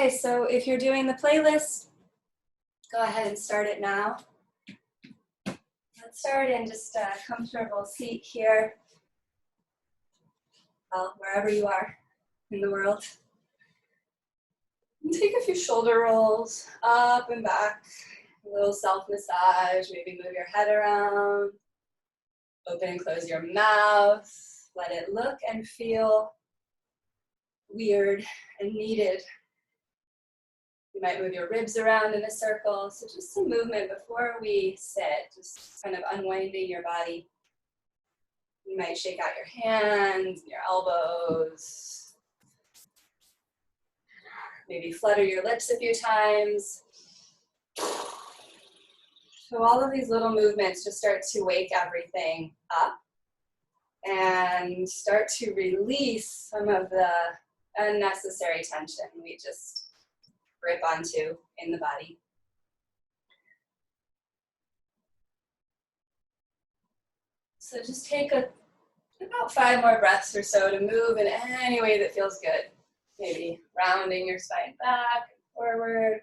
Okay, so if you're doing the playlist, go ahead and start it now. Let's start in just a comfortable seat here, well, wherever you are in the world. And take a few shoulder rolls up and back, a little self-massage, maybe move your head around, open and close your mouth, let it look and feel weird and needed. You might move your ribs around in a circle. So just some movement before we sit, just kind of unwinding your body. You might shake out your hands, your elbows. Maybe flutter your lips a few times. So all of these little movements just start to wake everything up and start to release some of the unnecessary tension we just grip onto in the body. So just take about 5 more breaths or so to move in any way that feels good. Maybe rounding your spine back and forward.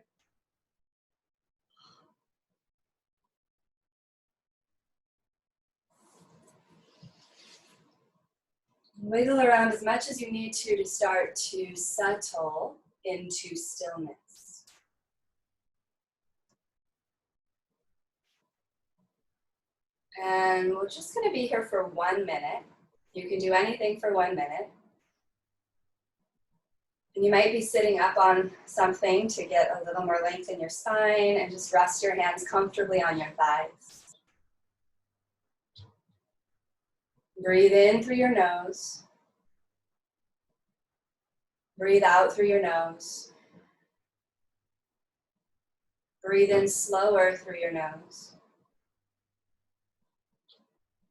Wiggle around as much as you need to start to settle into stillness. And we're just going to be here for 1 minute. You can do anything for 1 minute. And you might be sitting up on something to get a little more length in your spine, and just rest your hands comfortably on your thighs. Breathe in through your nose. Breathe out through your nose. Breathe in slower through your nose.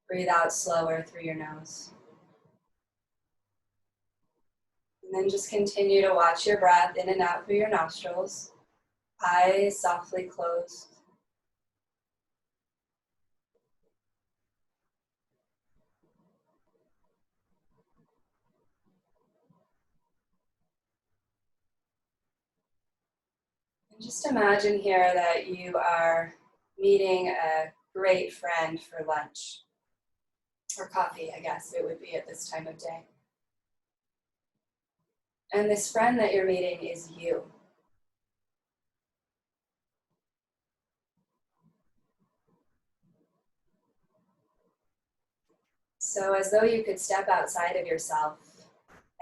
Breathe out slower through your nose. And then just continue to watch your breath in and out through your nostrils. Eyes softly closed. And just imagine here that you are meeting a great friend for lunch. Or coffee, I guess it would be at this time of day. And this friend that you're meeting is you. So as though you could step outside of yourself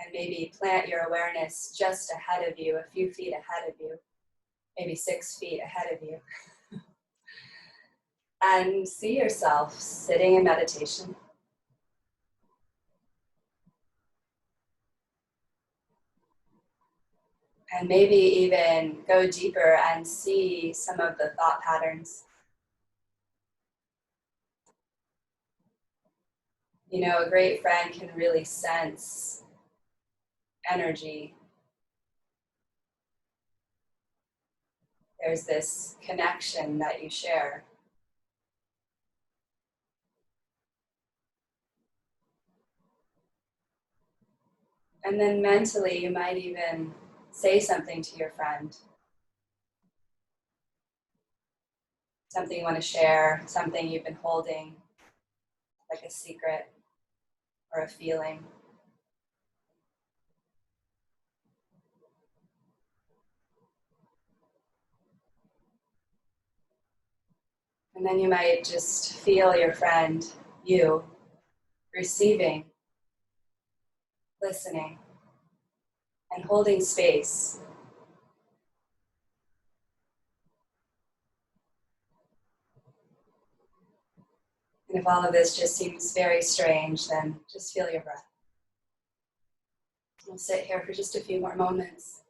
and maybe plant your awareness just ahead of you, a few feet ahead of you, maybe 6 feet ahead of you. And see yourself sitting in meditation. And maybe even go deeper and see some of the thought patterns. You know, a great friend can really sense energy. There's this connection that you share. And then mentally, you might even say something to your friend. Something you want to share, something you've been holding, like a secret or a feeling. And then you might just feel your friend, you, receiving, listening, and holding space. And if all of this just seems very strange, then just feel your breath. We'll sit here for just a few more moments.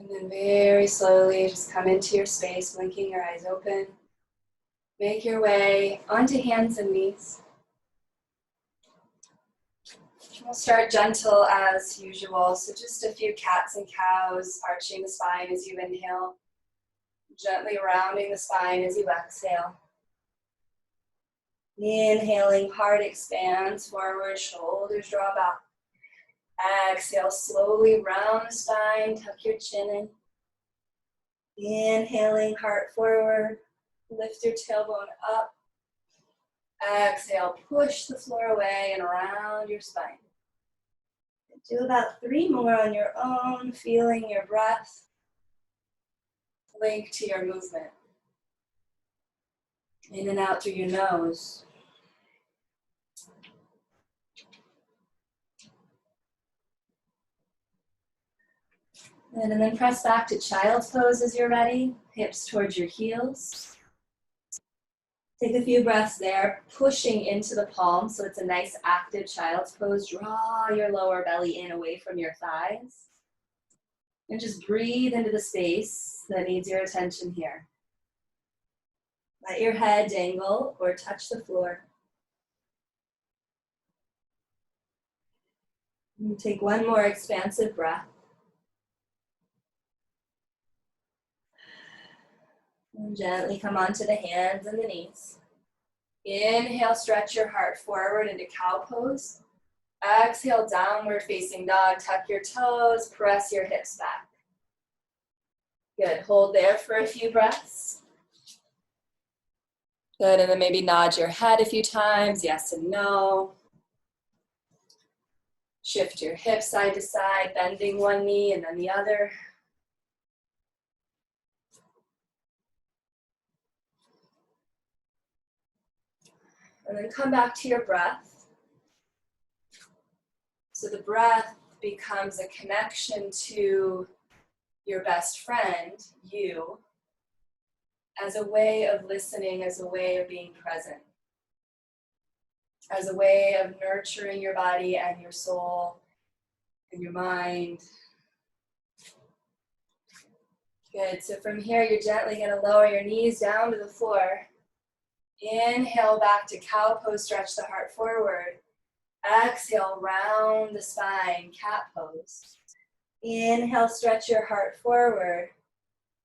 And then very slowly just come into your space, blinking your eyes open. Make your way onto hands and knees. We'll start gentle as usual, so just a few cats and cows, arching the spine as you inhale, gently rounding the spine as you exhale. Inhaling, heart expands forward, shoulders draw back. Exhale, slowly round the spine, tuck your chin in. Inhaling, heart forward, lift your tailbone up. Exhale, push the floor away and around your spine. Do about 3 more on your own, feeling your breath link to your movement. In and out through your nose. And then press back to child's pose as you're ready. Hips towards your heels. Take a few breaths there, pushing into the palms so it's a nice active child's pose. Draw your lower belly in away from your thighs. And just breathe into the space that needs your attention here. Let your head dangle or touch the floor. And take one more expansive breath. And gently come onto the hands and the knees. Inhale, stretch your heart forward into cow pose. Exhale, downward facing dog. Tuck your toes, press your hips back. Good, hold there for a few breaths. Good, and then maybe nod your head a few times, yes and no. Shift your hips side to side, bending one knee and then the other. And then come back to your breath. So the breath becomes a connection to your best friend, you, as a way of listening, as a way of being present, as a way of nurturing your body and your soul and your mind. Good, so from here you're gently going to lower your knees down to the floor. Inhale back to cow pose, stretch the heart forward. Exhale, round the spine, cat pose. Inhale, stretch your heart forward.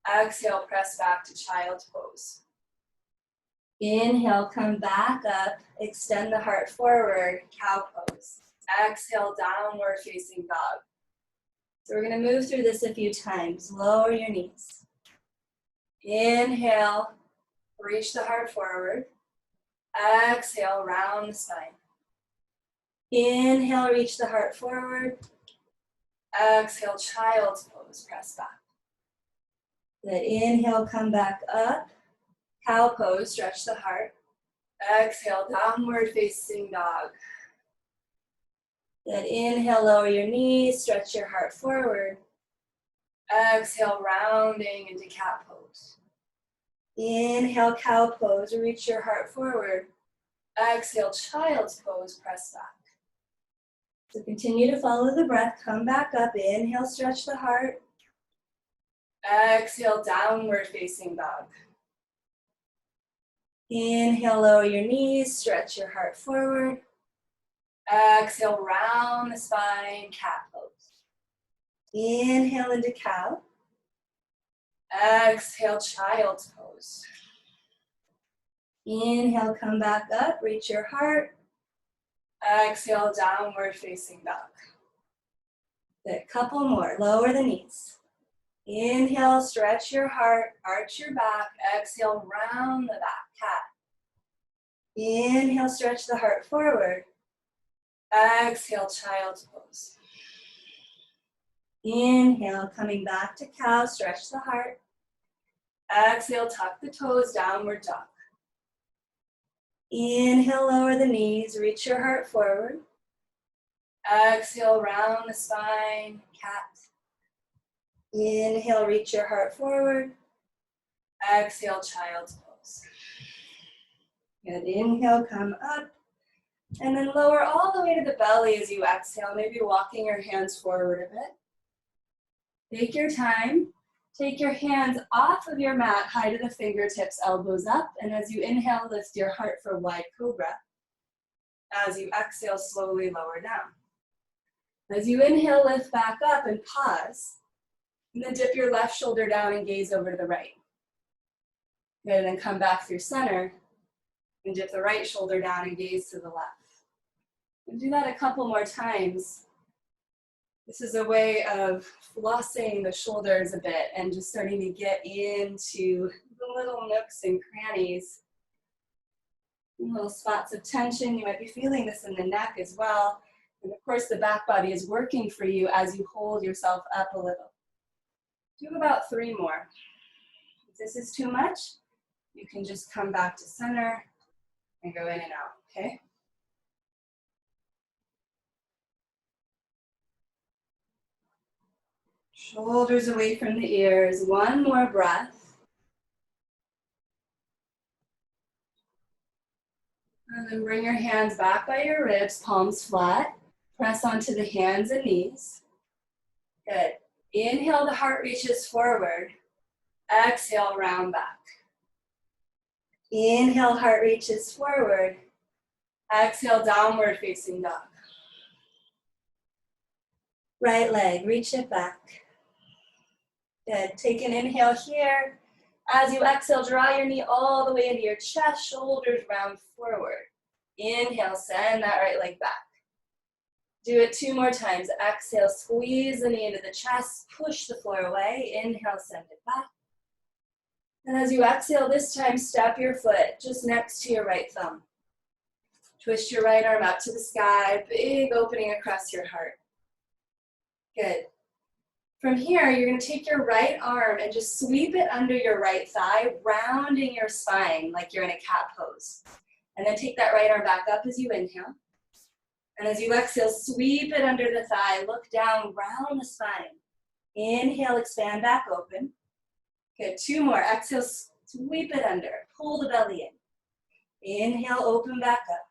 Exhale, press back to child's pose. Inhale, come back up, extend the heart forward, cow pose. Exhale, downward facing dog. So we're going to move through this a few times. Lower your knees. Inhale, reach the heart forward. Exhale, round the spine. Inhale, reach the heart forward. Exhale, child's pose, press back. Good, inhale, come back up. Cow pose, stretch the heart. Exhale, downward facing dog. Good, inhale, lower your knees, stretch your heart forward. Exhale, rounding into cat pose. Inhale, cow pose, reach your heart forward. Exhale, child's pose, press back. So continue to follow the breath, come back up, inhale, stretch the heart. Exhale, downward facing dog. Inhale, lower your knees, stretch your heart forward. Exhale, round the spine, cat pose. Inhale into cow. Exhale, child's pose. Inhale, come back up, reach your heart. Exhale, downward facing dog. Good, couple more, lower the knees. Inhale, stretch your heart, arch your back. Exhale, round the back, cat. Inhale, stretch the heart forward. Exhale, child's pose. Inhale, coming back to cow, stretch the heart. Exhale, tuck the toes, downward dog. Inhale, lower the knees, reach your heart forward. Exhale, round the spine, cat. Inhale, reach your heart forward. Exhale, child's pose. Good, inhale, come up. And then lower all the way to the belly as you exhale, maybe walking your hands forward a bit. Take your time. Take your hands off of your mat, high to the fingertips, elbows up. And as you inhale, lift your heart for wide cobra. As you exhale, slowly lower down. As you inhale, lift back up and pause. And then dip your left shoulder down and gaze over to the right. Good, and then come back through center and dip the right shoulder down and gaze to the left. And do that a couple more times. This is a way of flossing the shoulders a bit and just starting to get into the little nooks and crannies, little spots of tension. You might be feeling this in the neck as well. And of course, the back body is working for you as you hold yourself up a little. Do about 3 more. If this is too much, you can just come back to center and go in and out, okay? Shoulders away from the ears. 1 more breath. And then bring your hands back by your ribs, palms flat. Press onto the hands and knees. Good. Inhale, the heart reaches forward. Exhale, round back. Inhale, heart reaches forward. Exhale, downward facing dog. Right leg, reach it back. Good. Take an inhale here. As you exhale, draw your knee all the way into your chest, shoulders round forward. Inhale, send that right leg back. Do it 2 more times. Exhale, squeeze the knee into the chest, push the floor away. Inhale, send it back. And as you exhale, this time step your foot just next to your right thumb. Twist your right arm up to the sky, big opening across your heart. Good. From here, you're going to take your right arm and just sweep it under your right thigh, rounding your spine like you're in a cat pose. And then take that right arm back up as you inhale. And as you exhale, sweep it under the thigh, look down, round the spine. Inhale, expand back open. Good, 2 more. Exhale, sweep it under, pull the belly in. Inhale, open back up.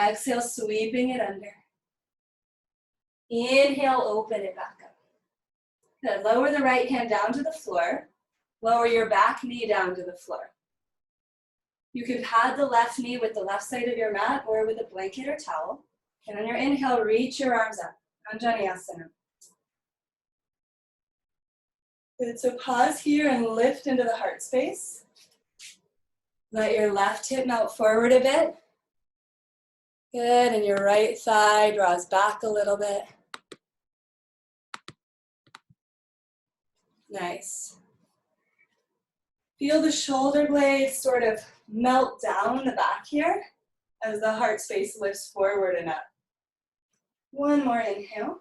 Exhale, sweeping it under. Inhale, open it back up. Good, lower the right hand down to the floor. Lower your back knee down to the floor. You can pad the left knee with the left side of your mat or with a blanket or towel. And on your inhale, reach your arms up. Anjaneyasana. Good, so pause here and lift into the heart space. Let your left hip melt forward a bit. Good, and your right thigh draws back a little bit. Nice. Feel the shoulder blades sort of melt down the back here as the heart space lifts forward and up. 1 more inhale.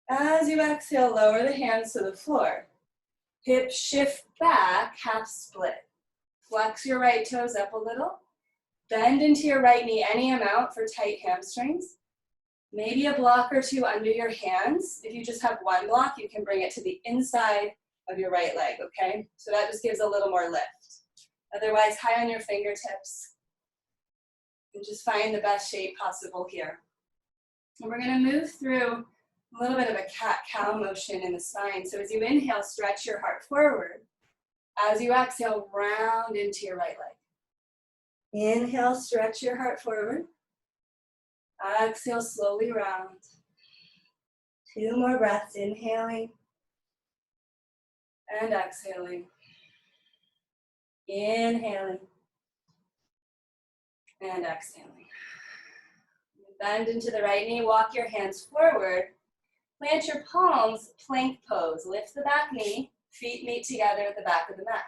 As you exhale, lower the hands to the floor. Hips shift back, half split. Flex your right toes up a little. Bend into your right knee any amount for tight hamstrings. Maybe a block or 2 under your hands. If you just have 1 block, you can bring it to the inside of your right leg, okay? So that just gives a little more lift. Otherwise, high on your fingertips. And just find the best shape possible here. And we're gonna move through a little bit of a cat-cow motion in the spine. So as you inhale, stretch your heart forward. As you exhale, round into your right leg. Inhale, stretch your heart forward. Exhale, slowly round. 2 more breaths, inhaling and exhaling. Inhaling and exhaling. Bend into the right knee, walk your hands forward. Plant your palms, plank pose. Lift the back knee, feet meet together at the back of the mat.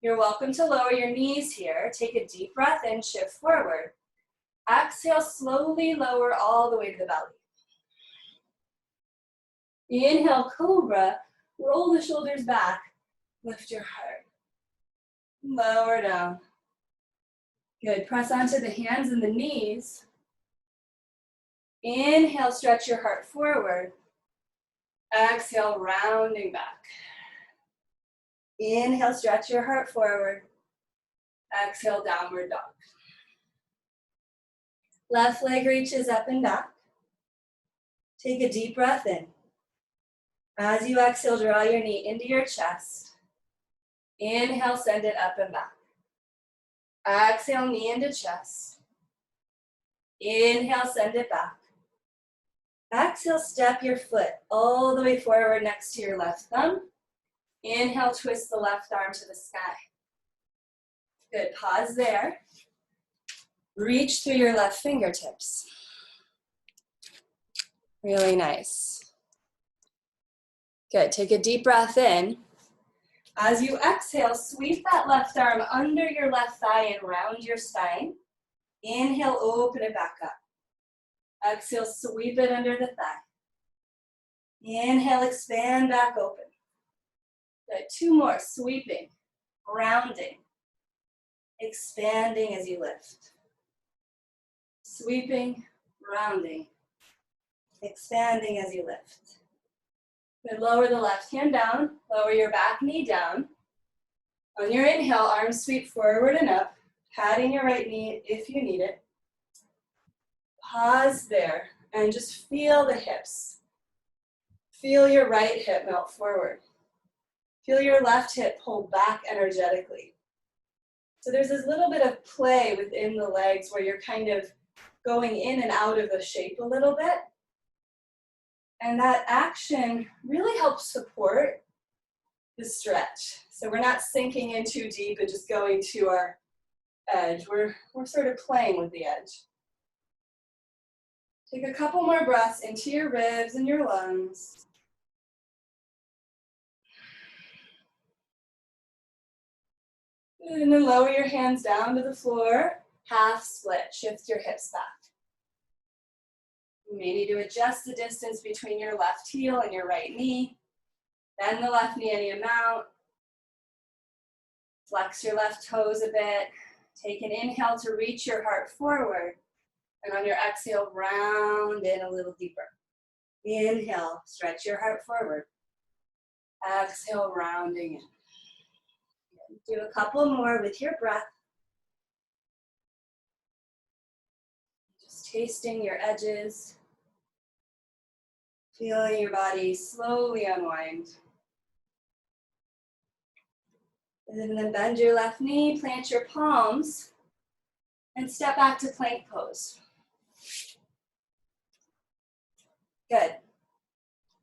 You're welcome to lower your knees here. Take a deep breath in, shift forward. Exhale, slowly lower all the way to the belly. Inhale, Cobra. Roll the shoulders back. Lift your heart. Lower down. Good. Press onto the hands and the knees. Inhale, stretch your heart forward. Exhale, rounding back. Inhale, stretch your heart forward. Exhale, downward dog. Left leg reaches up and back. Take a deep breath in. As you exhale, draw your knee into your chest. Inhale, send it up and back. Exhale, knee into chest. Inhale, send it back. Exhale, step your foot all the way forward next to your left thumb. Inhale, twist the left arm to the sky. Good, pause there. Reach through your left fingertips. Really nice. Good, take a deep breath in. As you exhale, sweep that left arm under your left thigh and round your spine. Inhale, open it back up. Exhale, sweep it under the thigh. Inhale, expand back open. Good, 2 more, sweeping, rounding, expanding as you lift. Sweeping, rounding, expanding as you lift. Good, lower the left hand down, lower your back knee down. On your inhale, arms sweep forward and up, patting your right knee if you need it. Pause there and just feel the hips. Feel your right hip melt forward. Feel your left hip pull back energetically. So there's this little bit of play within the legs where you're kind of going in and out of the shape a little bit. And that action really helps support the stretch. So we're not sinking in too deep and just going to our edge. We're sort of playing with the edge. Take a couple more breaths into your ribs and your lungs. And then lower your hands down to the floor. Half split, shift your hips back. You may need to adjust the distance between your left heel and your right knee. Bend the left knee any amount. Flex your left toes a bit. Take an inhale to reach your heart forward. And on your exhale, round in a little deeper. Inhale, stretch your heart forward. Exhale, rounding in. Do a couple more with your breath. Just tasting your edges. Feeling your body slowly unwind. And then bend your left knee, plant your palms, and step back to plank pose. Good.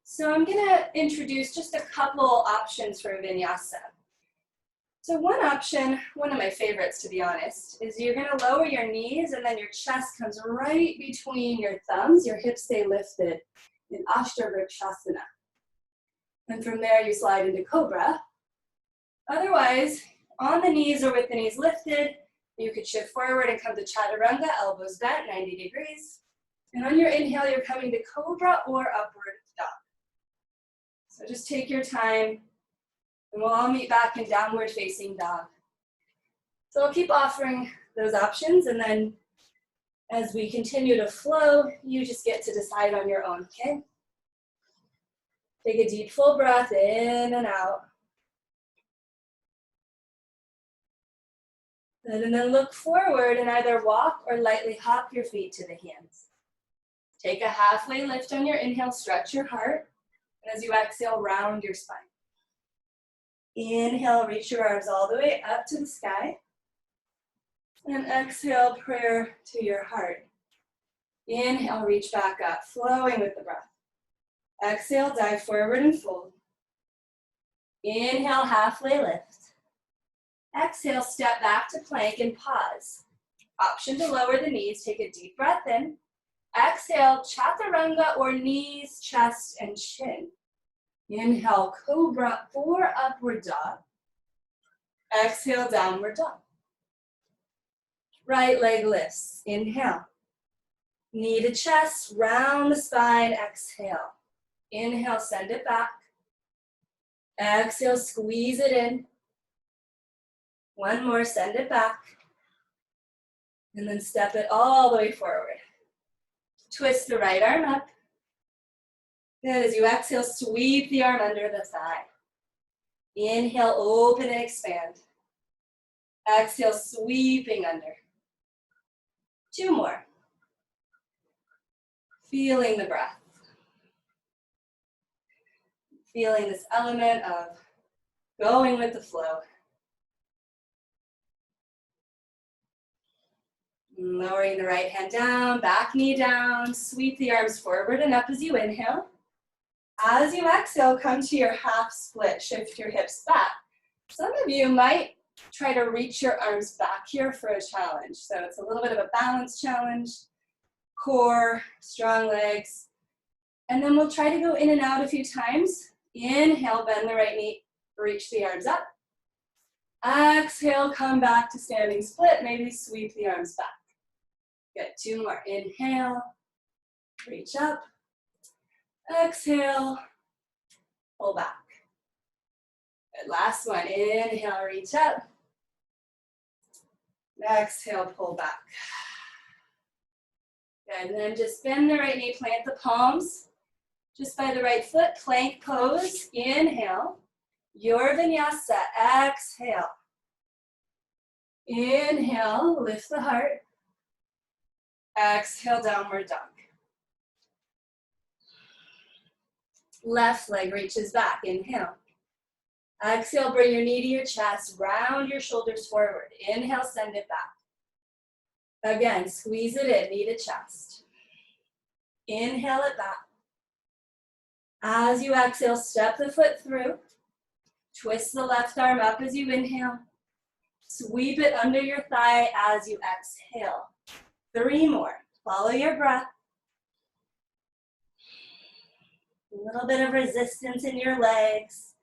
So I'm gonna introduce just a couple options for vinyasa. So one option, one of my favorites to be honest, is you're gonna lower your knees and then your chest comes right between your thumbs, your hips stay lifted in Ashtavrikshasana. And from there you slide into Cobra. Otherwise, on the knees or with the knees lifted, you could shift forward and come to Chaturanga, elbows bent, 90 degrees. And on your inhale, you're coming to Cobra or upward dog. So just take your time, and we'll all meet back in downward facing dog. So I'll keep offering those options, and then as we continue to flow, you just get to decide on your own, okay? Take a deep full breath in and out. And then look forward and either walk or lightly hop your feet to the hands. Take a halfway lift on your inhale, stretch your heart. And as you exhale, round your spine. Inhale, reach your arms all the way up to the sky. And exhale, prayer to your heart. Inhale, reach back up, flowing with the breath. Exhale, dive forward and fold. Inhale, halfway lift. Exhale, step back to plank and pause. Option to lower the knees, take a deep breath in. Exhale, Chaturanga or knees, chest, and chin. Inhale, Cobra or upward dog. Exhale, downward dog. Right leg lifts, inhale. Knee to chest, round the spine, exhale. Inhale, send it back. Exhale, squeeze it in. One more, send it back. And then step it all the way forward. Twist the right arm up. Good, as you exhale, sweep the arm under the thigh. Inhale, open and expand. Exhale, sweeping under. 2 more. Feeling the breath. Feeling this element of going with the flow. Lowering the right hand down, back knee down, sweep the arms forward and up as you inhale. As you exhale, come to your half split, shift your hips back. Some of you might try to reach your arms back here for a challenge. So it's a little bit of a balance challenge, core, strong legs. And then we'll try to go in and out a few times. Inhale, bend the right knee, reach the arms up. Exhale, come back to standing split, maybe sweep the arms back. Good, 2 more. Inhale, reach up. Exhale, pull back. Good, last one. Inhale, reach up. Exhale, pull back. Good, and then just bend the right knee, plant the palms just by the right foot, plank pose. Inhale, your vinyasa. Exhale. Inhale, lift the heart. Exhale, downward dog. Left leg reaches back. Inhale. Exhale, bring your knee to your chest. Round your shoulders forward. Inhale, send it back. Again, squeeze it in, knee to chest. Inhale it back. As you exhale, step the foot through. Twist the left arm up as you inhale. Sweep it under your thigh as you exhale. 3 more. Follow your breath. A little bit of resistance in your legs.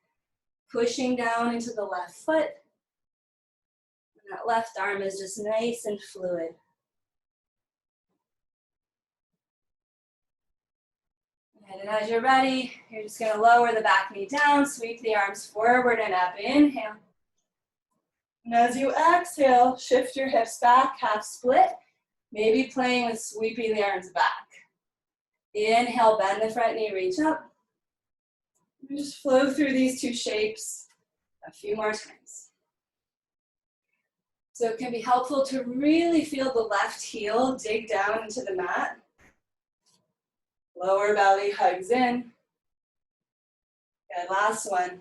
Pushing down into the left foot. And that left arm is just nice and fluid. And as you're ready, you're just going to lower the back knee down, sweep the arms forward and up. Inhale. And as you exhale, shift your hips back, half split. Maybe playing with sweeping the arms back. Inhale, bend the front knee, reach up. And just flow through these 2 shapes a few more times. So it can be helpful to really feel the left heel dig down into the mat. Lower belly hugs in. Good, last one.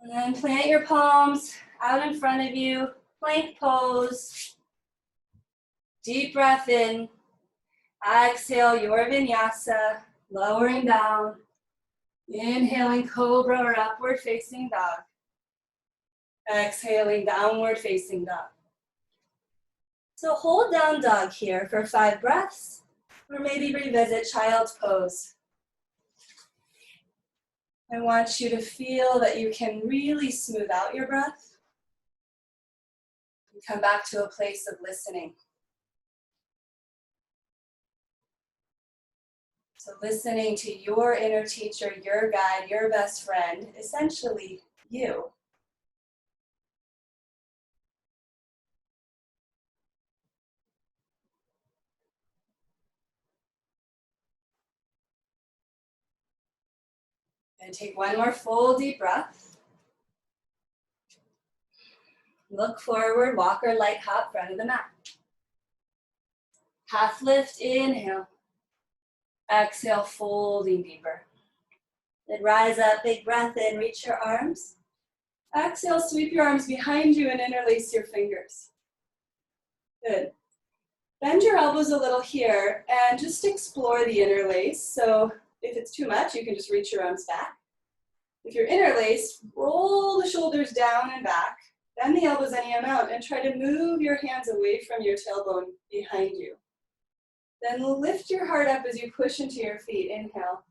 And then plant your palms out in front of you, plank pose. Deep breath in. Exhale, your vinyasa, lowering down. Inhaling cobra or upward facing dog. Exhaling, downward facing dog. So hold down dog here for 5 breaths, or maybe revisit child's pose. I want you to feel that you can really smooth out your breath and come back to a place of listening. So listening to your inner teacher, your guide, your best friend, essentially you. And take 1 more full deep breath. Look forward, walk or light hop, front of the mat. Half lift, inhale. Exhale, folding deeper. Then rise up, big breath in, reach your arms. Exhale, sweep your arms behind you and interlace your fingers. Good. Bend your elbows a little here and just explore the interlace. So if it's too much, you can just reach your arms back. If you're interlaced, roll the shoulders down and back, bend the elbows any amount, and try to move your hands away from your tailbone behind you. Then lift your heart up as you push into your feet. Inhale.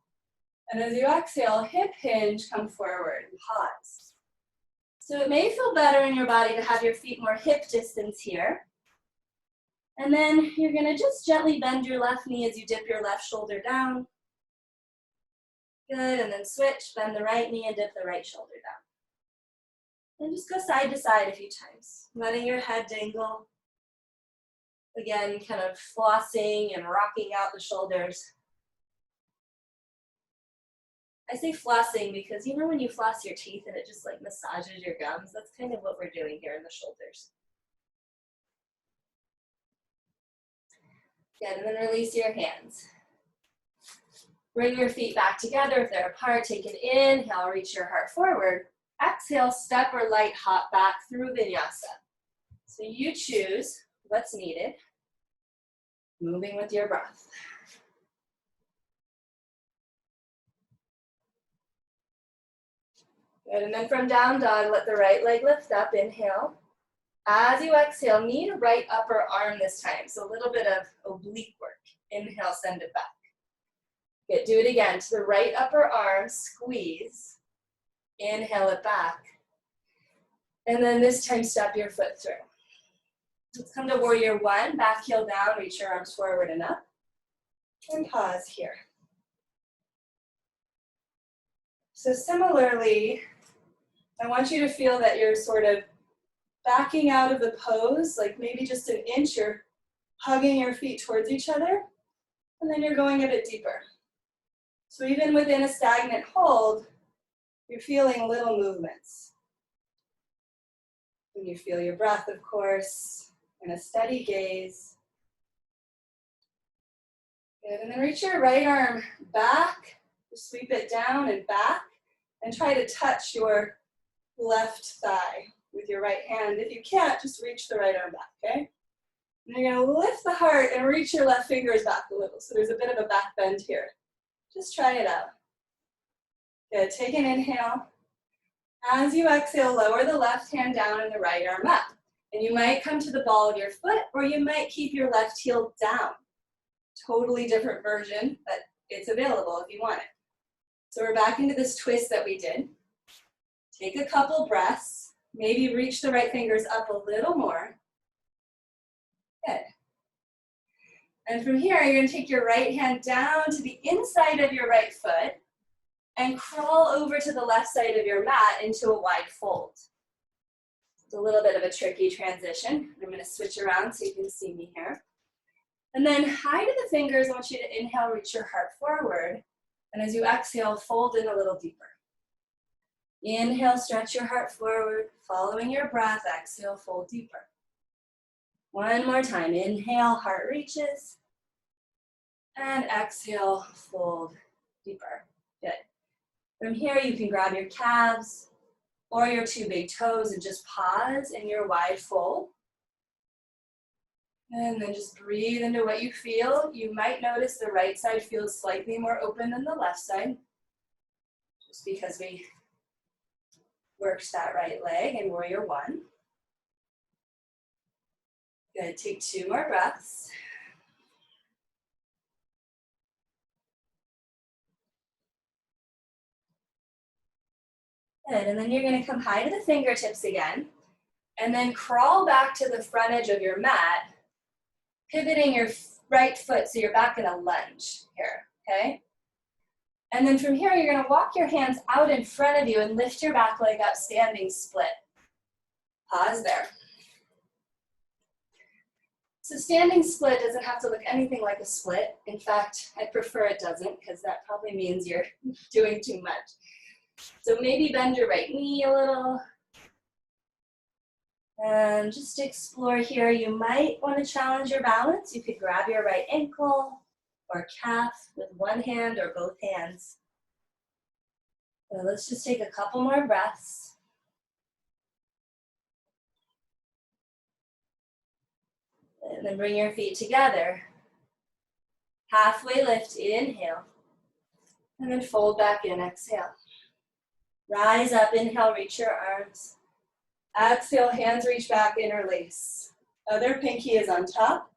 And as you exhale, hip hinge, come forward, pause. So it may feel better in your body to have your feet more hip distance here. And then you're going to just gently bend your left knee as you dip your left shoulder down. Good, and then switch, bend the right knee and dip the right shoulder down. And just go side to side a few times, letting your head dangle. Again, kind of flossing and rocking out the shoulders. I say flossing because you know when you floss your teeth and it just like massages your gums? That's kind of what we're doing here in the shoulders. Good, and then release your hands. Bring your feet back together. If they're apart, take an inhale, reach your heart forward. Exhale, step or light hop back through vinyasa. So you choose what's needed, moving with your breath. Good, and then from down dog, let the right leg lift up, inhale. As you exhale, knee to right upper arm this time, so a little bit of oblique work. Inhale, send it back. Good, do it again, to the right upper arm, squeeze. Inhale it back. And then this time, step your foot through. Let's come to warrior one, back heel down, reach your arms forward and up. And pause here. So similarly, I want you to feel that you're sort of backing out of the pose, like maybe just an inch, you're hugging your feet towards each other, and then you're going a bit deeper. So even within a stagnant hold, you're feeling little movements. And you feel your breath, of course, and a steady gaze. Good, and then reach your right arm back, just sweep it down and back, and try to touch your left thigh with your right hand. If you can't, just reach the right arm back, okay? And you're gonna lift the heart and reach your left fingers back a little. So there's a bit of a back bend here. Just try it out. Good, take an inhale. As you exhale, lower the left hand down and the right arm up. And you might come to the ball of your foot, or you might keep your left heel down. Totally different version, but it's available if you want it. So we're back into this twist that we did. Take a couple breaths. Maybe reach the right fingers up a little more. Good. And from here, you're going to take your right hand down to the inside of your right foot and crawl over to the left side of your mat into a wide fold. It's a little bit of a tricky transition. I'm going to switch around so you can see me here. And then high to the fingers, I want you to inhale, reach your heart forward. And as you exhale, fold in a little deeper. Inhale, stretch your heart forward, following your breath. Exhale, fold deeper. One more time. Inhale, heart reaches. And exhale, fold deeper. Good. From here, you can grab your calves or your two big toes and just pause in your wide fold. And then just breathe into what you feel. You might notice the right side feels slightly more open than the left side, just because we worked that right leg in warrior one. Good, take 2 more breaths. Good, and then you're going to come high to the fingertips again, and then crawl back to the front edge of your mat, pivoting your right foot so you're back in a lunge here, okay? And then from here, you're going to walk your hands out in front of you and lift your back leg up, standing split. Pause there. So standing split doesn't have to look anything like a split. In fact, I prefer it doesn't, because that probably means you're doing too much. So maybe bend your right knee a little. And just explore here. You might want to challenge your balance. You could grab your right ankle or calf with one hand or both hands. So let's just take a couple more breaths. And then bring your feet together. Halfway lift, inhale. And then fold back in, exhale. Rise up, inhale, reach your arms. Exhale, hands reach back, interlace. Other pinky is on top.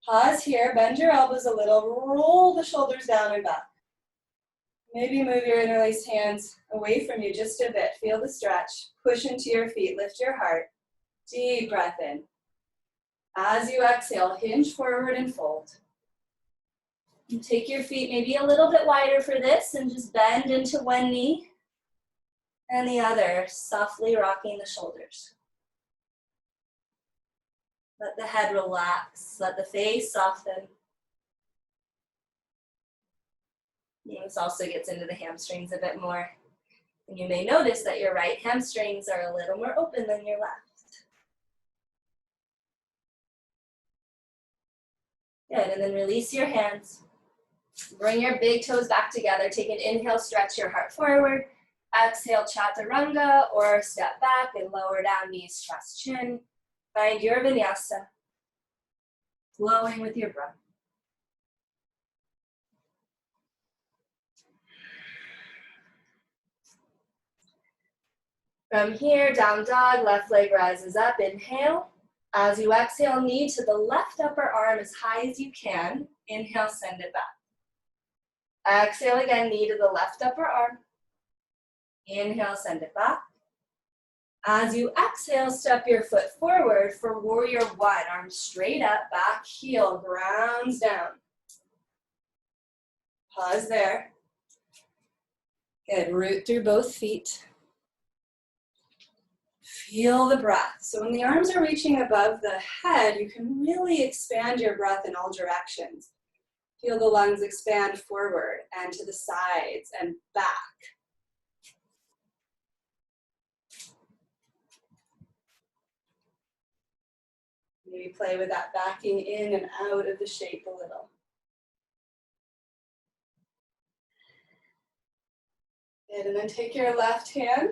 Pause here, bend your elbows a little, roll the shoulders down and back. Maybe move your interlaced hands away from you just a bit. Feel the stretch. Push into your feet, lift your heart. Deep breath in. As you exhale, hinge forward and fold. And take your feet maybe a little bit wider for this and just bend into one knee and the other, softly rocking the shoulders. Let the head relax, let the face soften. And this also gets into the hamstrings a bit more. And you may notice that your right hamstrings are a little more open than your left. Good, and then release your hands. Bring your big toes back together. Take an inhale, stretch your heart forward. Exhale, chaturanga, or step back and lower down, knees, chest, chin. Find your vinyasa, flowing with your breath. From here, down dog, left leg rises up, inhale. As you exhale, knee to the left upper arm as high as you can. Inhale, send it back. Exhale again, knee to the left upper arm. Inhale, send it back. As you exhale, step your foot forward for warrior one. Arms straight up, back heel grounds down. Pause there. Good, root through both feet. Feel the breath. So when the arms are reaching above the head, you can really expand your breath in all directions. Feel the lungs expand forward and to the sides and back. Maybe play with that backing in and out of the shape a little. Good, and then take your left hand,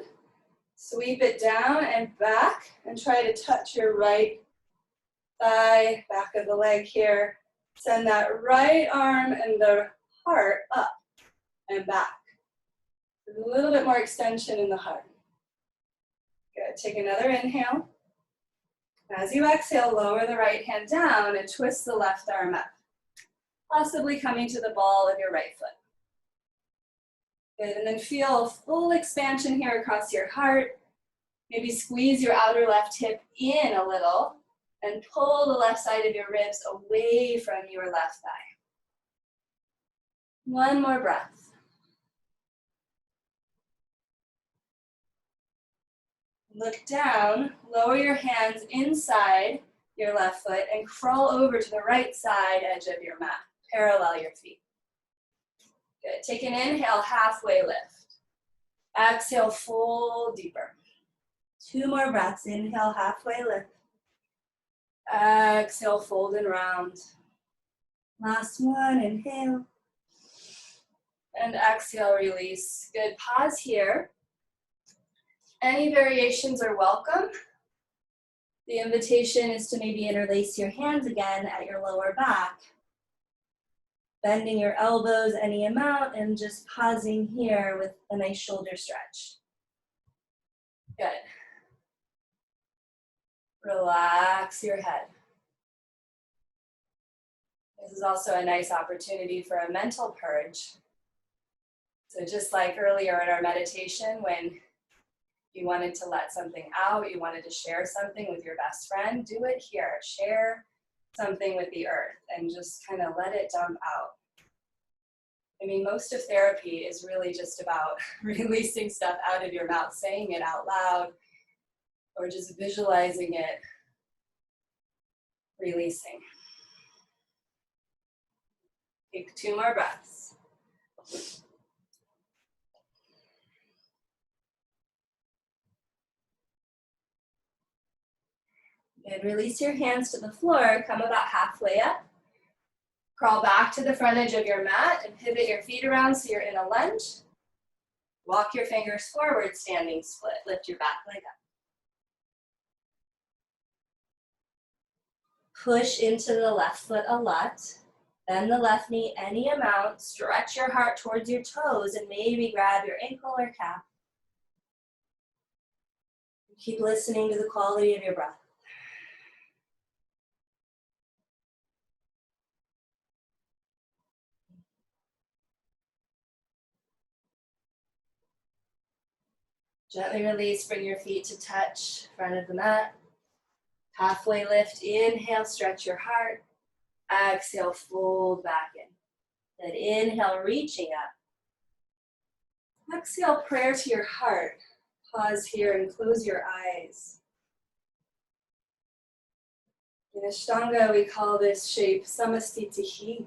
sweep it down and back, and try to touch your right thigh, back of the leg here. Send that right arm and the heart up and back. There's a little bit more extension in the heart. Good, take another inhale. As you exhale, lower the right hand down and twist the left arm up, possibly coming to the ball of your right foot. Good, and then feel full expansion here across your heart. Maybe squeeze your outer left hip in a little and pull the left side of your ribs away from your left thigh. One more breath. Look down, lower your hands inside your left foot and crawl over to the right side edge of your mat. Parallel your feet. Good, take an inhale, halfway lift. Exhale, fold deeper. Two more breaths, inhale, halfway lift. Exhale, fold and round. Last one, inhale. And exhale, release. Good, pause here. Any variations are welcome. The invitation is to maybe interlace your hands again at your lower back. Bending your elbows any amount and just pausing here with a nice shoulder stretch. Good. Relax your head. This is also a nice opportunity for a mental purge. So just like earlier in our meditation, when you wanted to let something out, you wanted to share something with your best friend, do it here. Share something with the earth and just kind of let it dump out. I mean, most of therapy is really just about releasing stuff out of your mouth, saying it out loud, or just visualizing it, releasing. Take 2 more breaths. Good, release your hands to the floor, come about halfway up. Crawl back to the front edge of your mat and pivot your feet around so you're in a lunge. Walk your fingers forward, standing split. Lift your back leg up. Push into the left foot a lot. Bend the left knee any amount. Stretch your heart towards your toes and maybe grab your ankle or calf. Keep listening to the quality of your breath. Gently release, bring your feet to touch front of the mat. Halfway lift, inhale, stretch your heart. Exhale, fold back in. Then inhale, reaching up. Exhale, prayer to your heart. Pause here and close your eyes. In Ashtanga, we call this shape samastitihi.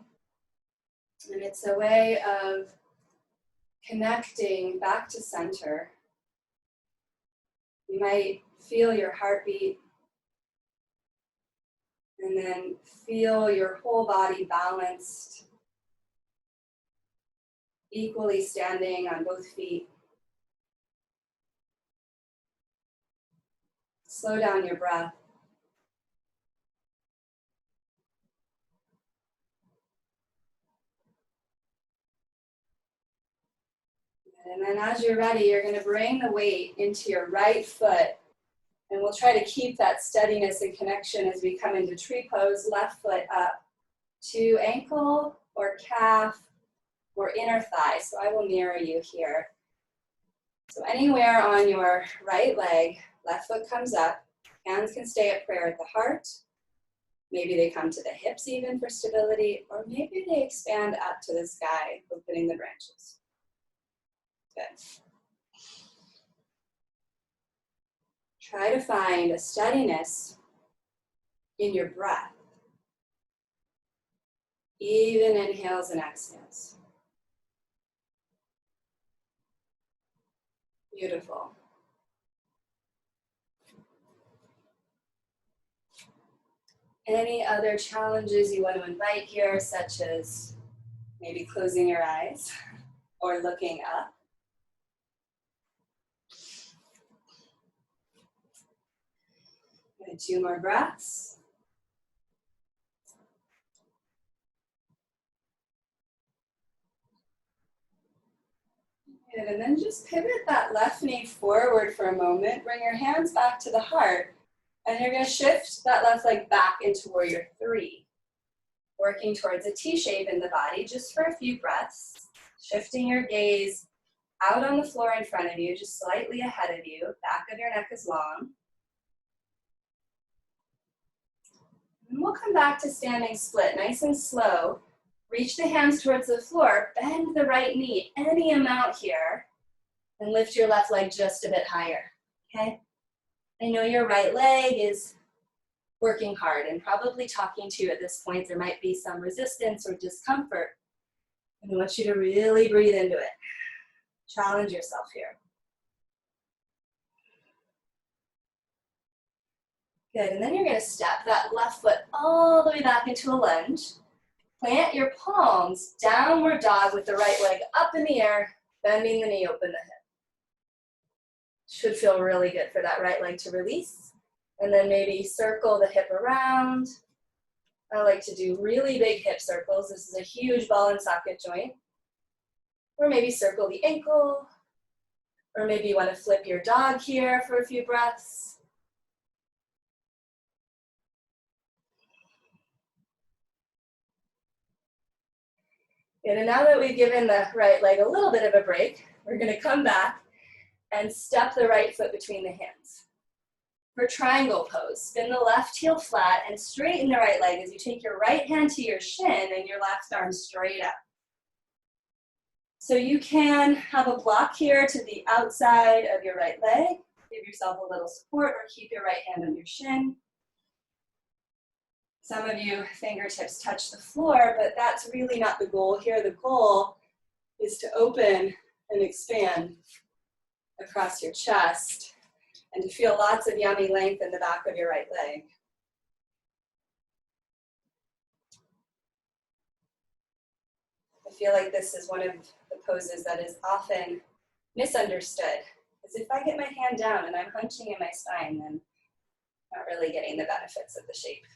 And it's a way of connecting back to center. You might feel your heartbeat. And then feel your whole body balanced, equally standing on both feet. Slow down your breath. And then as you're ready, you're going to bring the weight into your right foot. And we'll try to keep that steadiness and connection as we come into tree pose, left foot up to ankle or calf or inner thigh. So I will mirror you here. So anywhere on your right leg, left foot comes up, hands can stay at prayer at the heart. Maybe they come to the hips even for stability, or maybe they expand up to the sky, opening the branches. Good. Try to find a steadiness in your breath, even inhales and exhales. Beautiful. Any other challenges you want to invite here, such as maybe closing your eyes or looking up? Good. 2 more breaths. Good. And then just pivot that left knee forward for a moment. Bring your hands back to the heart. And you're going to shift that left leg back into warrior 3. Working towards a T shape in the body just for a few breaths. Shifting your gaze out on the floor in front of you, just slightly ahead of you. Back of your neck is long. And we'll come back to standing split, nice and slow. Reach the hands towards the floor, bend the right knee any amount here, and lift your left leg just a bit higher, okay? I know your right leg is working hard and probably talking to you at this point. There might be some resistance or discomfort. And I want you to really breathe into it. Challenge yourself here. Good, and then you're gonna step that left foot all the way back into a lunge. Plant your palms, downward dog with the right leg up in the air, bending the knee, open the hip. Should feel really good for that right leg to release. And then maybe circle the hip around. I like to do really big hip circles. This is a huge ball and socket joint. Or maybe circle the ankle. Or maybe you want to flip your dog here for a few breaths. Good, and now that we've given the right leg a little bit of a break, we're going to come back and step the right foot between the hands. For triangle pose, spin the left heel flat and straighten the right leg as you take your right hand to your shin and your left arm straight up. So you can have a block here to the outside of your right leg. Give yourself a little support or keep your right hand on your shin. Some of you fingertips touch the floor, but that's really not the goal here. The goal is to open and expand across your chest and to feel lots of yummy length in the back of your right leg. I feel like this is one of the poses that is often misunderstood. Because if I get my hand down and I'm hunching in my spine, then I'm not really getting the benefits of the shape.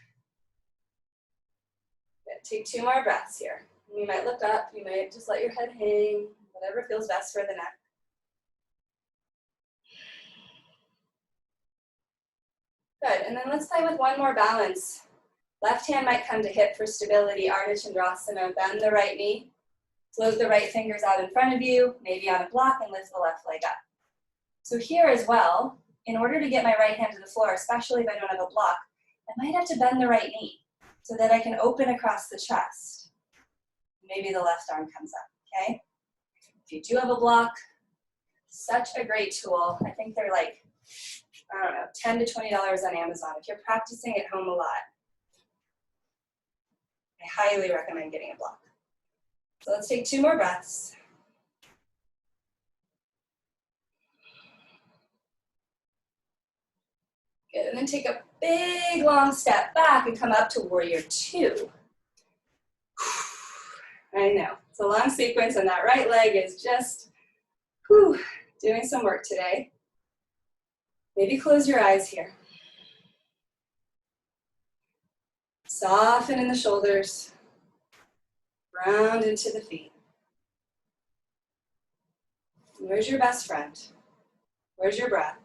Good. Take 2 more breaths here. You might look up, you might just let your head hang, whatever feels best for the neck. Good, and then let's play with one more balance. Left hand might come to hip for stability, Ardha Chandrasana. Bend the right knee, float the right fingers out in front of you, maybe on a block, and lift the left leg up. So here as well, in order to get my right hand to the floor, especially if I don't have a block, I might have to bend the right knee so that I can open across the chest. Maybe the left arm comes up, okay? If you do have a block, such a great tool. I think they're like, I don't know, $10 to $20 on Amazon. If you're practicing at home a lot, I highly recommend getting a block. So let's take 2 more breaths. Good, and then take a big long step back and come up to warrior two. I know, it's a long sequence and that right leg is just doing some work today. Maybe close your eyes here. Soften in the shoulders, round into the feet. Where's your best friend? Where's your breath?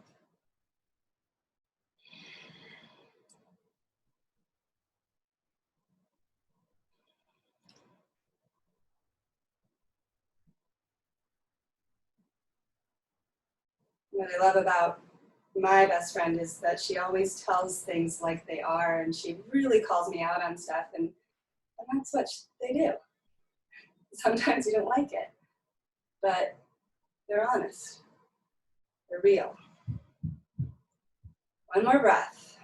What I love about my best friend is that she always tells things like they are, and she really calls me out on stuff, and that's what they do. Sometimes you don't like it, but they're honest. They're real. One more breath.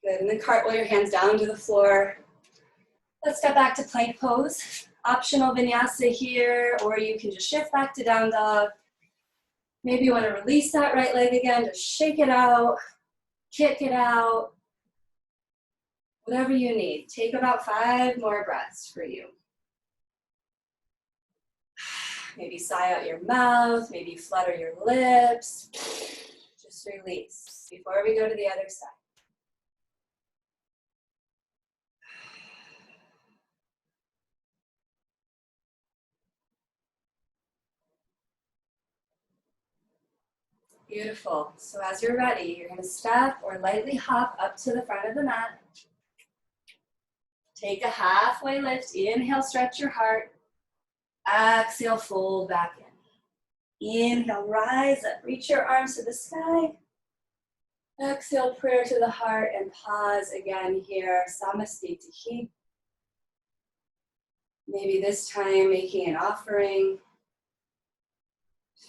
Good, and then cartwheel your hands down to the floor. Let's step back to plank pose. Optional vinyasa here, or you can just shift back to down dog. Maybe you want to release that right leg again, just shake it out, kick it out, whatever you need. Take about 5 more breaths for you. Maybe sigh out your mouth, maybe flutter your lips. Just release before we go to the other side. Beautiful. So as you're ready, you're going to step or lightly hop up to the front of the mat. Take a halfway lift. Inhale, stretch your heart. Exhale, fold back in. Inhale, rise up. Reach your arms to the sky. Exhale, prayer to the heart, and pause again here. Samastitihi. Maybe this time making an offering,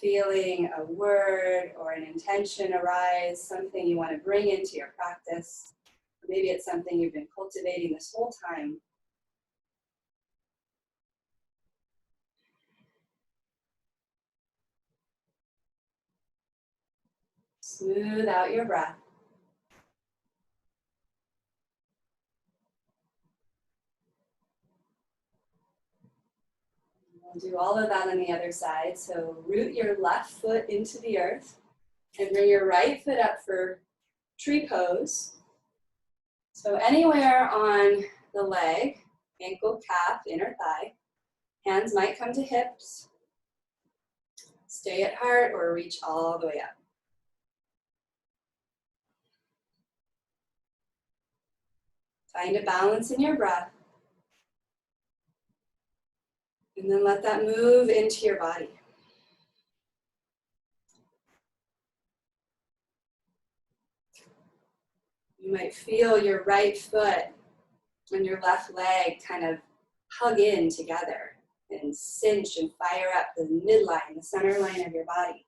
feeling a word or an intention arise, something you want to bring into your practice. Or maybe it's something you've been cultivating this whole time. Smooth out your breath. We'll do all of that on the other side. So root your left foot into the earth and bring your right foot up for tree pose. So anywhere on the leg, ankle, calf, inner thigh, hands might come to hips. Stay at heart or reach all the way up. Find a balance in your breath. And then let that move into your body. You might feel your right foot and your left leg kind of hug in together and cinch and fire up the midline, the center line of your body.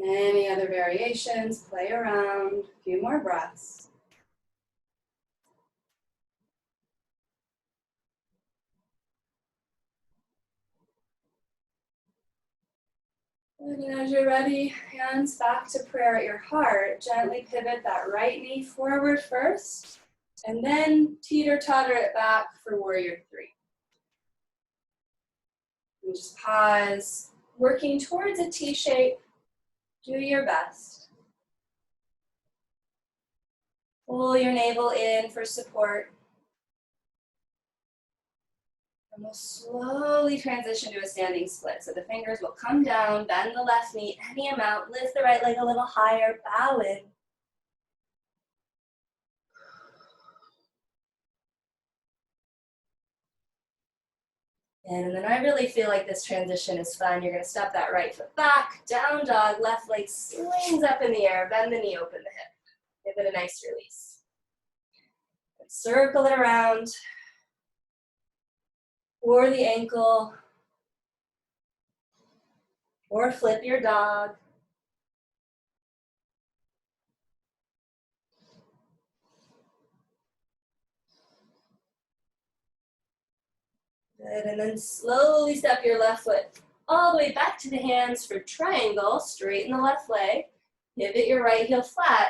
Any other variations, play around, a few more breaths. And as you're ready, hands back to prayer at your heart. Gently pivot that right knee forward first, and then teeter-totter it back for warrior three. And just pause, working towards a T shape. Do your best. Pull your navel in for support. And we'll slowly transition to a standing split. So the fingers will come down, bend the left knee any amount, lift the right leg a little higher, bow in. And then I really feel like this transition is fun. You're going to step that right foot back, down dog, left leg swings up in the air, bend the knee, open the hip. Give it a nice release. And circle it around. Or the ankle, or flip your dog. Good, and then slowly step your left foot all the way back to the hands for triangle. Straighten the left leg. Pivot your right heel flat.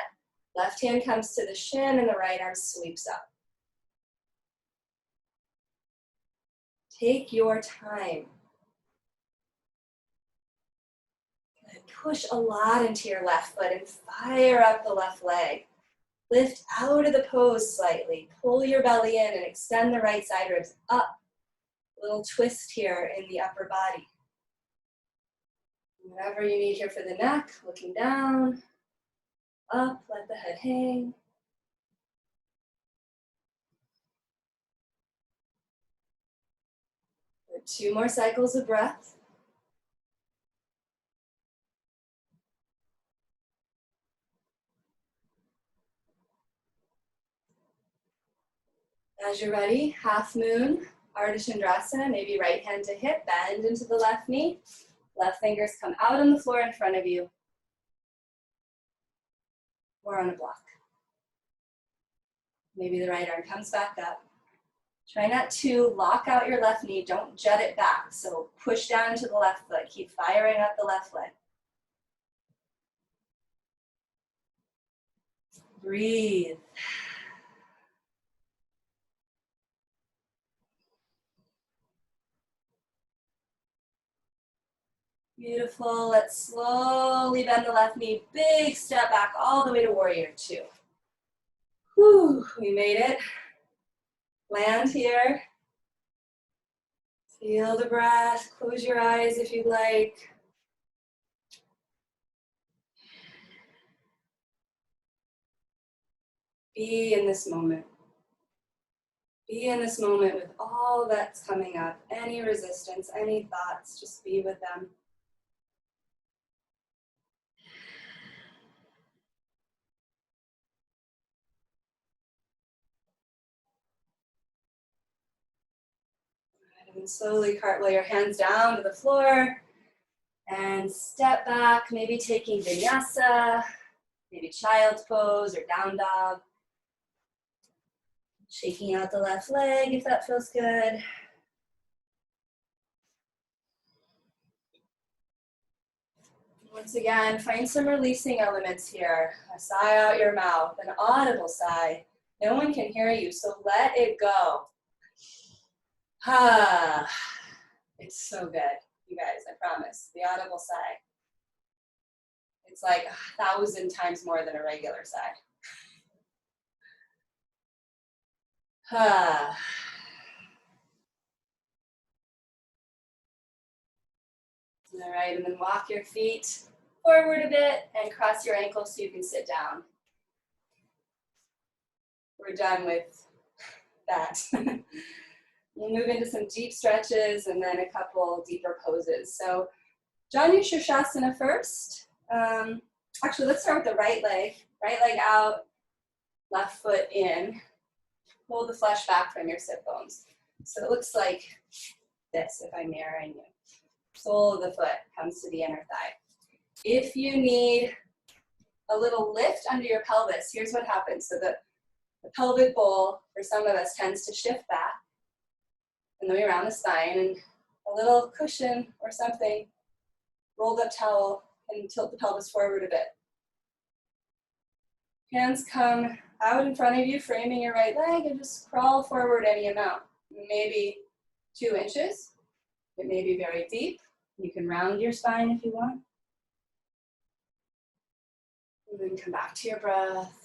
Left hand comes to the shin and the right arm sweeps up. Take your time. Good. Push a lot into your left foot and fire up the left leg. Lift out of the pose slightly. Pull your belly in and extend the right side ribs up. A little twist here in the upper body. Whatever you need here for the neck, looking down, up, let the head hang. Good. 2 more cycles of breath. As you're ready, half moon, Ardha Chandrasana, maybe right hand to hip, bend into the left knee. Left fingers come out on the floor in front of you or on a block. Maybe the right arm comes back up. Try not to lock out your left knee. Don't jut it back. So push down into the left foot. Keep firing up the left leg. Breathe. Beautiful. Let's slowly bend the left knee. Big step back all the way to warrior 2. Whew, we made it. Land here. Feel the breath. Close your eyes if you'd like. Be in this moment. Be in this moment with all that's coming up. Any resistance, any thoughts, just be with them. And then slowly cartwheel your hands down to the floor and step back, maybe taking vinyasa, maybe child's pose or down dog. Shaking out the left leg if that feels good. Once again, find some releasing elements here. A sigh out your mouth, an audible sigh. No one can hear you, so let it go. Ah, it's so good, you guys, I promise. The audible sigh. It's like 1,000 times more than a regular sigh. Ah. All right, and then walk your feet forward a bit and cross your ankles so you can sit down. We're done with that. We'll move into some deep stretches and then a couple deeper poses. So Janu Shirshasana first. Actually, let's start with the right leg. Right leg out, left foot in. Pull the flesh back from your sit bones. So it looks like this if I'm mirroring you. Sole of the foot comes to the inner thigh. If you need a little lift under your pelvis, here's what happens. So the pelvic bowl, for some of us, tends to shift back and the way around the spine, and a little cushion or something, rolled up towel, and tilt the pelvis forward a bit. Hands come out in front of you, framing your right leg, and just crawl forward any amount. Maybe 2 inches. It may be very deep. You can round your spine if you want. And then come back to your breath.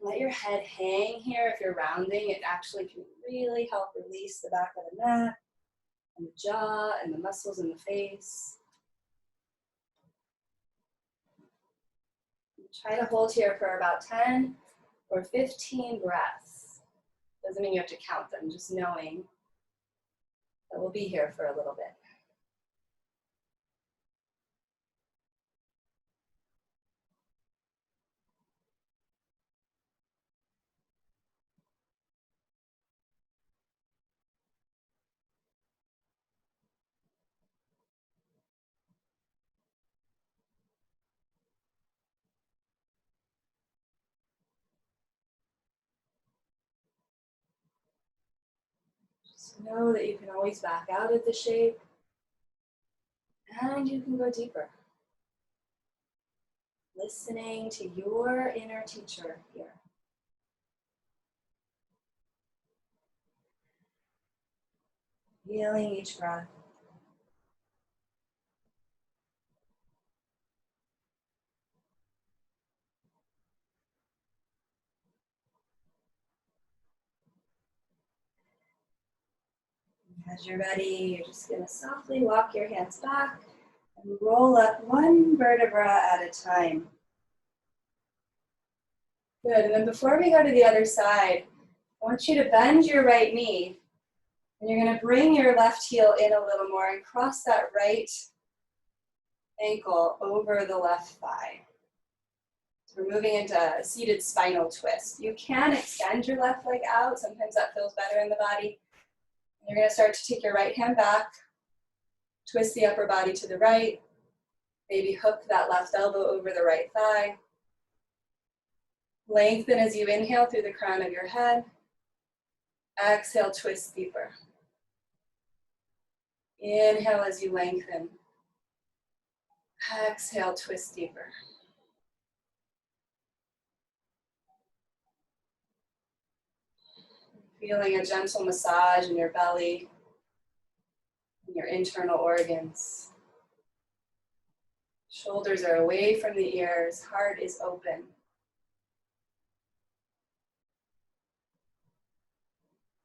Let your head hang here. If you're rounding, it actually can really help release the back of the neck and the jaw and the muscles in the face. Try to hold here for about 10 or 15 breaths. Doesn't mean you have to count them, just knowing that we'll be here for a little bit. So know that you can always back out of the shape and you can go deeper. Listening to your inner teacher here. Feeling each breath. As you're ready, you're just going to softly walk your hands back and roll up one vertebra at a time. Good, and then before we go to the other side, I want you to bend your right knee, and you're going to bring your left heel in a little more and cross that right ankle over the left thigh. So we're moving into a seated spinal twist. You can extend your left leg out. Sometimes that feels better in the body. You're going to start to take your right hand back, twist the upper body to the right, maybe hook that left elbow over the right thigh. Lengthen as you inhale through the crown of your head. Exhale, twist deeper. Inhale as you lengthen. Exhale, twist deeper. Feeling a gentle massage in your belly, in your internal organs. Shoulders are away from the ears, heart is open.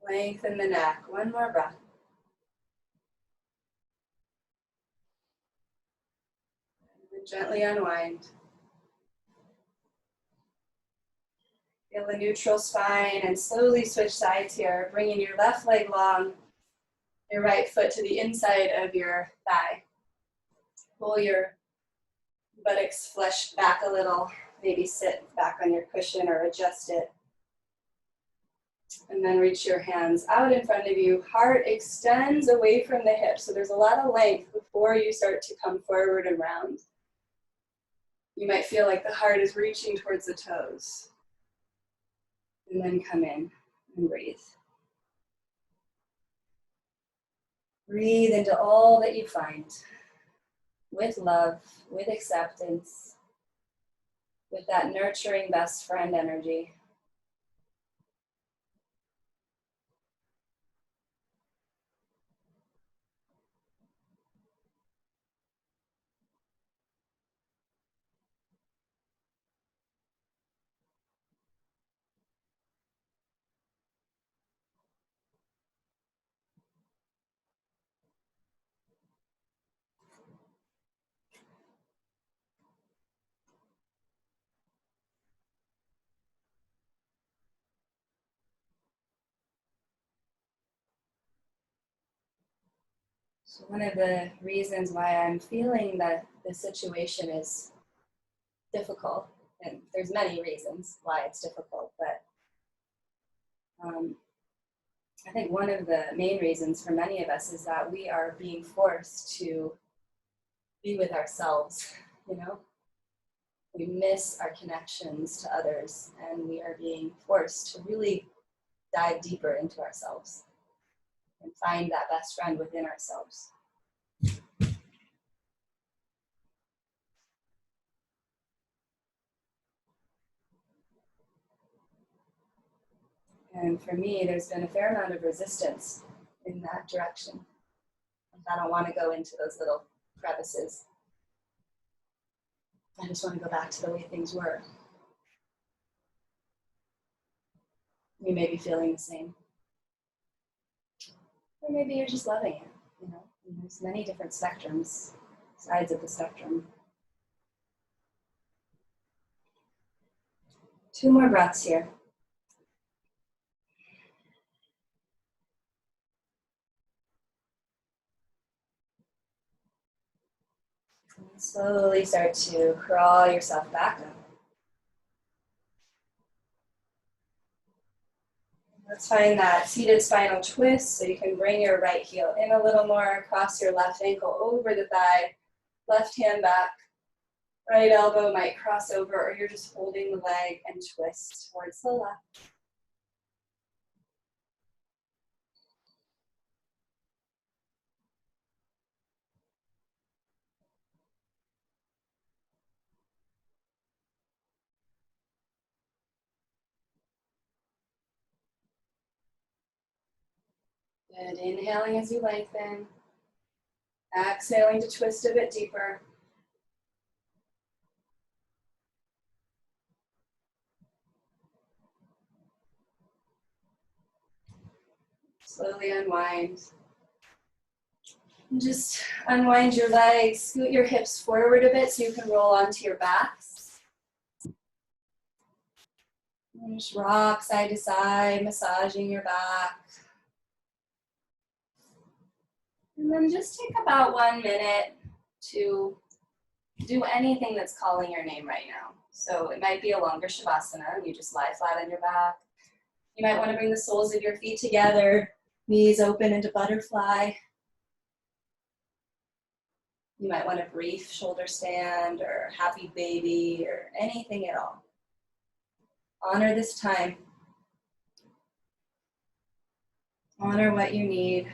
Lengthen the neck, one more breath. And then gently unwind. Feel the neutral spine and slowly switch sides here, bringing your left leg long, your right foot to the inside of your thigh. Pull your buttocks flush back a little, maybe sit back on your cushion or adjust it. And then reach your hands out in front of you. Heart extends away from the hips, so there's a lot of length before you start to come forward and round. You might feel like the heart is reaching towards the toes. And then come in and breathe. Breathe into all that you find, with love, with acceptance, with that nurturing best friend energy. So one of the reasons why I'm feeling that the situation is difficult, and there's many reasons why it's difficult, but I think one of the main reasons for many of us is that we are being forced to be with ourselves, you know? We miss our connections to others, and we are being forced to really dive deeper into ourselves and find that best friend within ourselves. And for me, there's been a fair amount of resistance in that direction. I don't want to go into those little crevices. I just want to go back to the way things were. You may be feeling the same. Or maybe you're just loving it, you know? And there's many different spectrums, sides of the spectrum. 2 more breaths here. And slowly start to crawl yourself back up. Let's find that seated spinal twist, so you can bring your right heel in a little more, cross your left ankle over the thigh, left hand back, right elbow might cross over, or you're just holding the leg and twist towards the left. Good. Inhaling as you lengthen. Exhaling to twist a bit deeper. Slowly unwind. And just unwind your legs, scoot your hips forward a bit so you can roll onto your backs. And just rock side to side, massaging your back. And then just take about 1 minute to do anything that's calling your name right now. So it might be a longer shavasana, and you just lie flat on your back. You might want to bring the soles of your feet together, knees open into butterfly. You might want a brief shoulder stand or happy baby or anything at all. Honor this time. Honor what you need.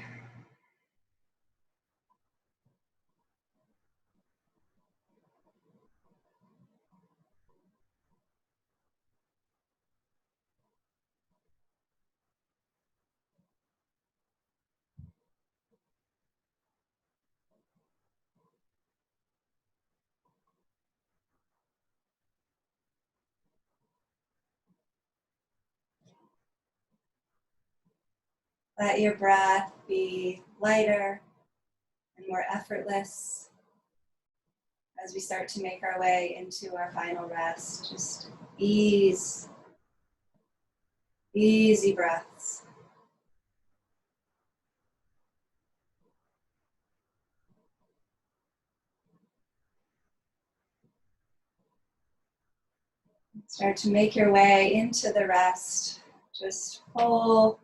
Let your breath be lighter and more effortless as we start to make our way into our final rest. Just easy breaths. Start to make your way into the rest. Just whole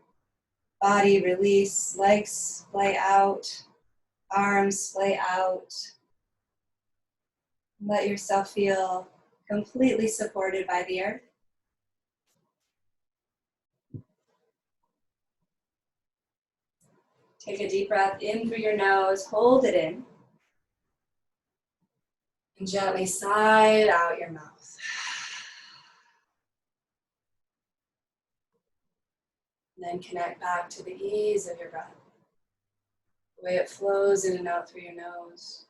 body release, legs splay out, arms splay out. Let yourself feel completely supported by the earth. Take a deep breath in through your nose, hold it in, and gently sigh it out your mouth. And then connect back to the ease of your breath, the way it flows in and out through your nose.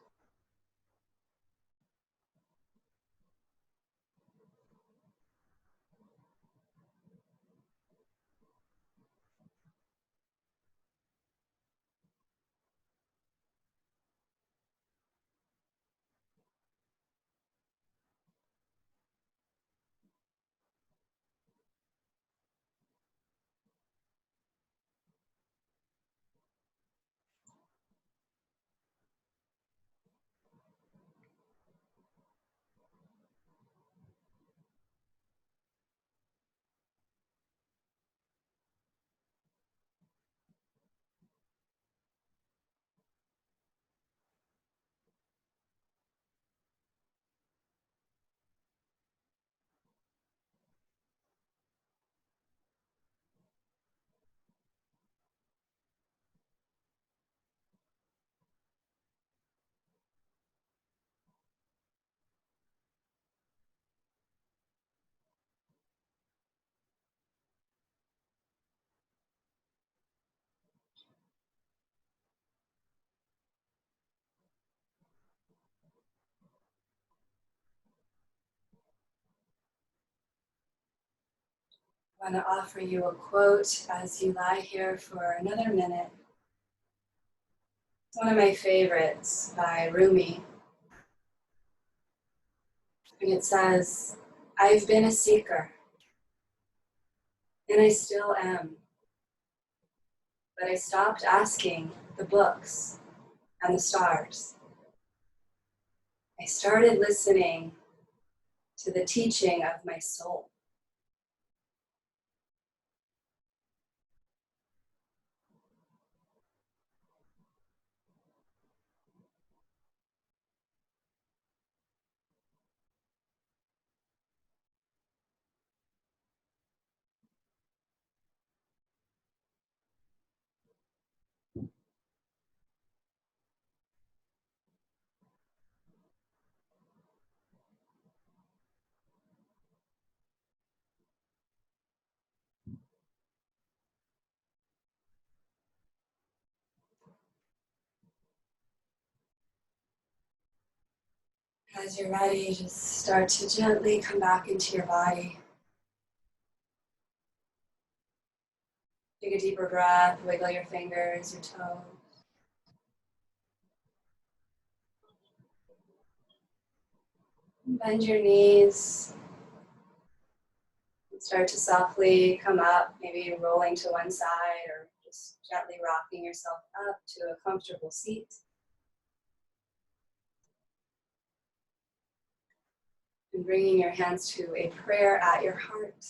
I want to offer you a quote as you lie here for another minute. It's one of my favorites by Rumi. And it says, "I've been a seeker, and I still am. But I stopped asking the books and the stars. I started listening to the teaching of my soul." As you're ready, just start to gently come back into your body. Take a deeper breath, wiggle your fingers, your toes. Bend your knees. Start to softly come up, maybe rolling to one side or just gently rocking yourself up to a comfortable seat. And bringing your hands to a prayer at your heart.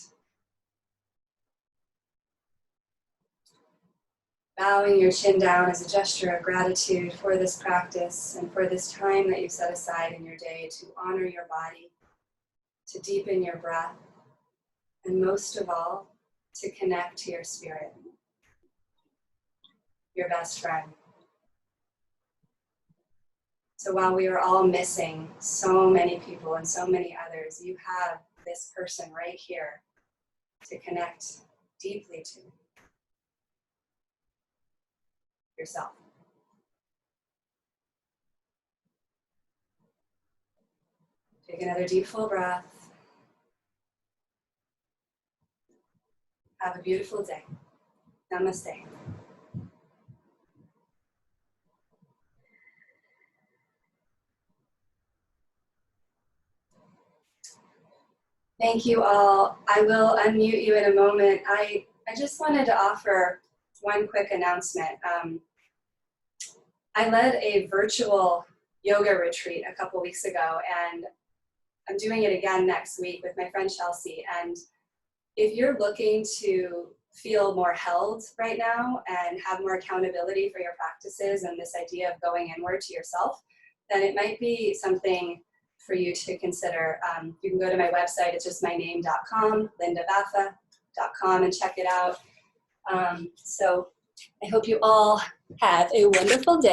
Bowing your chin down as a gesture of gratitude for this practice and for this time that you've set aside in your day to honor your body, to deepen your breath, and most of all, to connect to your spirit, your best friend. So while we are all missing so many people and so many others, you have this person right here to connect deeply to yourself. Take another deep, full breath. Have a beautiful day. Namaste. Thank you all. I will unmute you in a moment. I just wanted to offer one quick announcement. I led a virtual yoga retreat a couple weeks ago, and I'm doing it again next week with my friend Chelsea. And if you're looking to feel more held right now and have more accountability for your practices and this idea of going inward to yourself, then it might be something for you to consider. You can go to my website, it's just my name.com, lindabatha.com, and check it out. So I hope you all have a wonderful day.